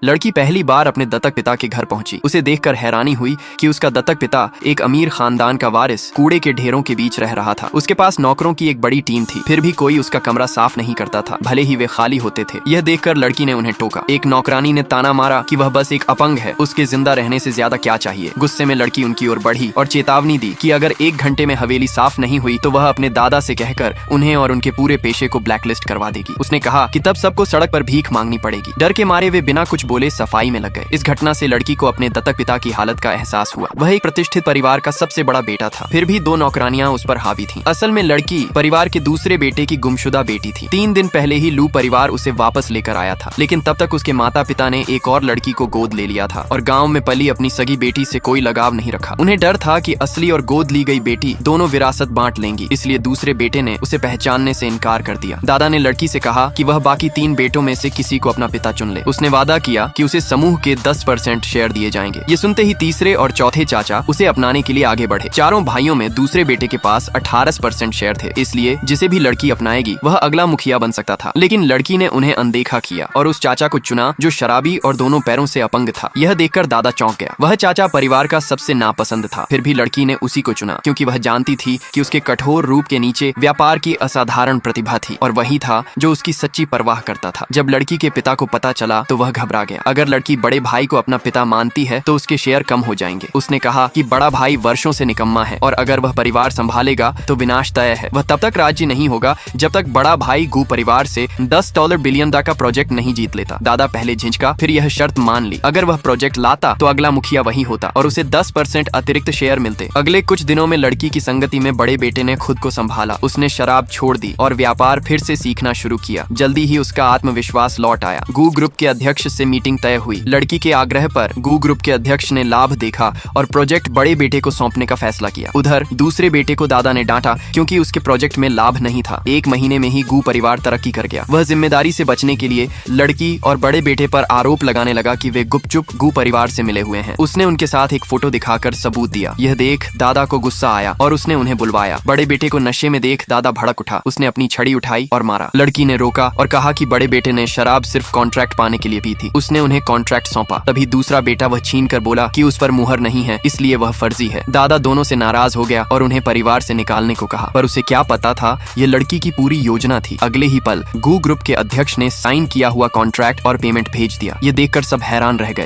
लड़की पहली बार अपने दत्तक पिता के घर पहुंची। उसे देखकर हैरानी हुई कि उसका दत्तक पिता एक अमीर खानदान का वारिस कूड़े के ढेरों के बीच रह रहा था। उसके पास नौकरों की एक बड़ी टीम थी, फिर भी कोई उसका कमरा साफ नहीं करता था, भले ही वे खाली होते थे। यह देखकर लड़की ने उन्हें टोका। एक नौकरानी ने ताना मारा कि वह बस एक अपंग है, उसके जिंदा रहने से ज्यादा क्या चाहिए। गुस्से में लड़की उनकी ओर बढ़ी और चेतावनी दी कि अगर 1 घंटे में हवेली साफ नहीं हुई तो वह अपने दादा से कहकर उन्हें और उनके पूरे पेशे को ब्लैकलिस्ट करवा देगी। उसने कहा कि तब सबको सड़क पर भीख मांगनी पड़ेगी। डर के मारे वे बिना कुछ बोले सफाई में लग गए। इस घटना से लड़की को अपने दत्तक पिता की हालत का एहसास हुआ। वह एक प्रतिष्ठित परिवार का सबसे बड़ा बेटा था, फिर भी 2 नौकरानियां उस पर हावी थीं। असल में लड़की परिवार के दूसरे बेटे की गुमशुदा बेटी थी। 3 दिन पहले ही लू परिवार उसे वापस लेकर आया था, लेकिन तब तक उसके माता पिता ने एक और लड़की को गोद ले लिया था और गाँव में पली अपनी सगी बेटी से कोई लगाव नहीं रखा। उन्हें डर था कि असली और गोद ली गई बेटी दोनों विरासत बांट लेंगी, इसलिए दूसरे बेटे ने उसे पहचानने से इनकार कर दिया। दादा ने लड़की से कहा कि वह बाकी 3 बेटों में से किसी को अपना पिता चुन ले। उसने वादा किया कि उसे समूह के 10% शेयर दिए जाएंगे। ये सुनते ही तीसरे और चौथे चाचा उसे अपनाने के लिए आगे बढ़े। चारों भाइयों में दूसरे बेटे के पास 18% शेयर थे, इसलिए जिसे भी लड़की अपनाएगी वह अगला मुखिया बन सकता था। लेकिन लड़की ने उन्हें अनदेखा किया और उस चाचा को चुना जो शराबी और दोनों पैरों से अपंग था। यह देखकर दादा चौंक गया। वह चाचा परिवार का सबसे नापसंद था, फिर भी लड़की ने उसी को चुना क्योंकि वह जानती थी कि उसके कठोर रूप के नीचे व्यापार की असाधारण प्रतिभा थी और वही था जो उसकी सच्ची परवाह करता था। जब लड़की के पिता को पता चला तो वह घबरा गया। अगर लड़की बड़े भाई को अपना पिता मानती है तो उसके शेयर कम हो जाएंगे। उसने कहा कि बड़ा भाई वर्षों से निकम्मा है और अगर वह परिवार संभालेगा तो विनाश तय है। वह तब तक राज्य नहीं होगा जब तक बड़ा भाई गू परिवार से $10 बिलियन का प्रोजेक्ट नहीं जीत लेता। दादा पहले झिझका, फिर यह शर्त मान ली। अगर वह प्रोजेक्ट लाता तो अगला मुखिया वही होता और उसे 10% अतिरिक्त शेयर मिलते। अगले कुछ दिनों में लड़की की संगति में बड़े बेटे ने खुद को संभाला। उसने शराब छोड़ दी और व्यापार फिर से सीखना शुरू किया। जल्दी ही उसका आत्मविश्वास लौट आया। गू ग्रुप के अध्यक्ष से मीटिंग तय हुई। लड़की के आग्रह पर गू ग्रुप के अध्यक्ष ने लाभ देखा और प्रोजेक्ट बड़े बेटे को सौंपने का फैसला किया। उधर दूसरे बेटे को दादा ने डांटा क्योंकि उसके प्रोजेक्ट में लाभ नहीं था। 1 महीने में ही गू परिवार तरक्की कर गया। वह जिम्मेदारी से बचने के लिए लड़की और बड़े बेटे पर आरोप लगाने लगा कि वे गुपचुप गू परिवार से मिले हुए हैं। उसने उनके साथ एक फोटो दिखाकर सबूत दिया। यह देख दादा को गुस्सा आया और उसने उन्हें बुलवाया। बड़े बेटे को नशे में देख दादा भड़क उठा। उसने अपनी छड़ी उठाई और मारा। लड़की ने रोका और कहा कि बड़े बेटे ने शराब सिर्फ कॉन्ट्रैक्ट पाने के लिए पी थी। उसने उन्हें कॉन्ट्रैक्ट सौंपा। तभी दूसरा बेटा वह छीन कर बोला कि उस पर मुहर नहीं है, इसलिए वह फर्जी है। दादा दोनों से नाराज हो गया और उन्हें परिवार से निकालने को कहा, पर उसे क्या पता था ये लड़की की पूरी योजना थी। अगले ही पल गू ग्रुप के अध्यक्ष ने साइन किया हुआ कॉन्ट्रैक्ट और पेमेंट भेज दिया। ये देखकर सब हैरान रह गए।